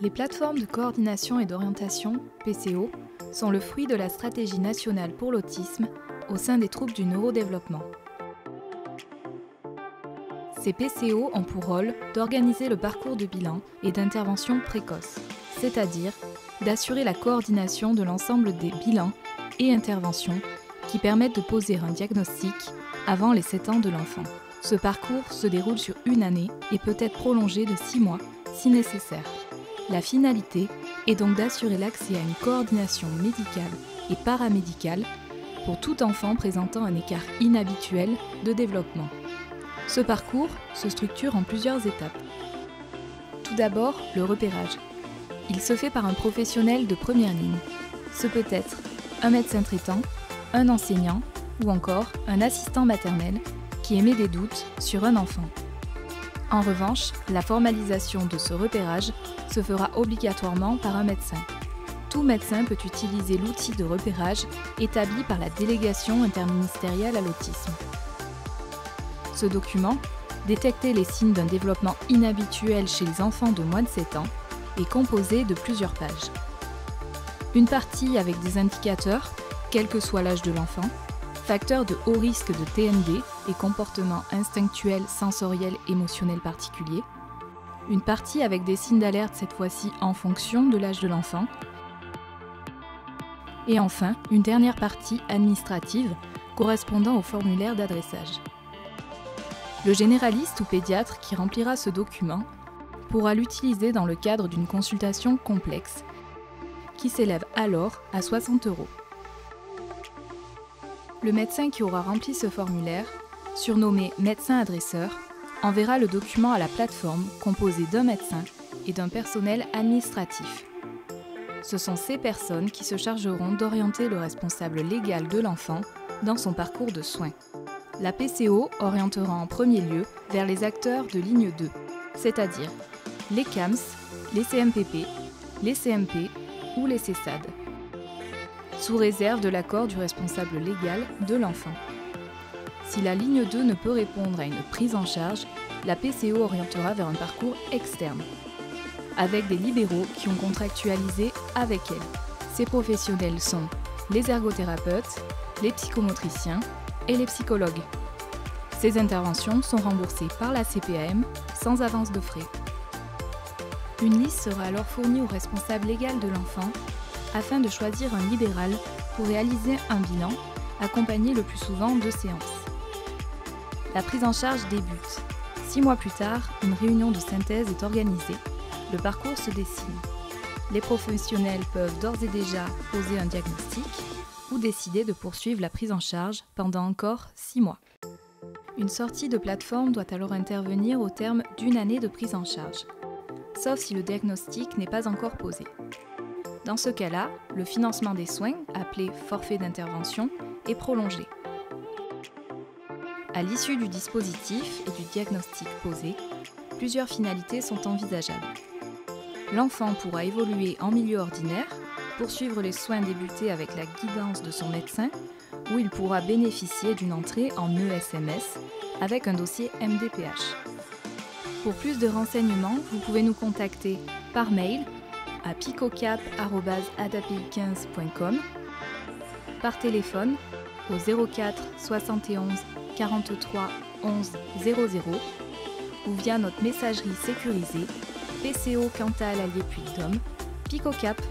Les plateformes de coordination et d'orientation, PCO, sont le fruit de la stratégie nationale pour l'autisme au sein des troubles du neurodéveloppement. Ces PCO ont pour rôle d'organiser le parcours de bilan et d'intervention précoce, c'est-à-dire d'assurer la coordination de l'ensemble des bilans et interventions qui permettent de poser un diagnostic avant les 7 ans de l'enfant. Ce parcours se déroule sur une année et peut être prolongé de 6 mois si nécessaire. La finalité est donc d'assurer l'accès à une coordination médicale et paramédicale pour tout enfant présentant un écart inhabituel de développement. Ce parcours se structure en plusieurs étapes. Tout d'abord, le repérage. Il se fait par un professionnel de première ligne. Ce peut être un médecin traitant, un enseignant ou encore un assistant maternel qui émet des doutes sur un enfant. En revanche, la formalisation de ce repérage se fera obligatoirement par un médecin. Tout médecin peut utiliser l'outil de repérage établi par la délégation interministérielle à l'autisme. Ce document, détecter les signes d'un développement inhabituel chez les enfants de moins de 7 ans, est composé de plusieurs pages. Une partie avec des indicateurs, quel que soit l'âge de l'enfant, facteurs de haut risque de TND et comportements instinctuels, sensoriels, émotionnels particuliers. Une partie avec des signes d'alerte cette fois-ci en fonction de l'âge de l'enfant. Et enfin, une dernière partie administrative correspondant au formulaire d'adressage. Le généraliste ou pédiatre qui remplira ce document pourra l'utiliser dans le cadre d'une consultation complexe qui s'élève alors à 60 €. Le médecin qui aura rempli ce formulaire, surnommé médecin adresseur, enverra le document à la plateforme composée d'un médecin et d'un personnel administratif. Ce sont ces personnes qui se chargeront d'orienter le responsable légal de l'enfant dans son parcours de soins. La PCO orientera en premier lieu vers les acteurs de ligne 2, c'est-à-dire les CAMS, les CMPP, les CMP ou les CESAD, sous réserve de l'accord du responsable légal de l'enfant. Si la ligne 2 ne peut répondre à une prise en charge, la PCO orientera vers un parcours externe, avec des libéraux qui ont contractualisé avec elle. Ces professionnels sont les ergothérapeutes, les psychomotriciens et les psychologues. Ces interventions sont remboursées par la CPAM sans avance de frais. Une liste sera alors fournie au responsable légal de l'enfant afin de choisir un libéral pour réaliser un bilan, accompagné le plus souvent de séances. La prise en charge débute. 6 mois plus tard, une réunion de synthèse est organisée. Le parcours se dessine. Les professionnels peuvent d'ores et déjà poser un diagnostic ou décider de poursuivre la prise en charge pendant encore 6 mois. Une sortie de plateforme doit alors intervenir au terme d'une année de prise en charge, sauf si le diagnostic n'est pas encore posé. Dans ce cas-là, le financement des soins, appelé forfait d'intervention, est prolongé. À l'issue du dispositif et du diagnostic posé, plusieurs finalités sont envisageables. L'enfant pourra évoluer en milieu ordinaire, poursuivre les soins débutés avec la guidance de son médecin, ou il pourra bénéficier d'une entrée en ESMS avec un dossier MDPH. Pour plus de renseignements, vous pouvez nous contacter par mail à picocap@adapi15.com, par téléphone au 04 71 43 11 00 ou via notre messagerie sécurisée PCO Cantal Allier Puy-de-Dôme, Picocap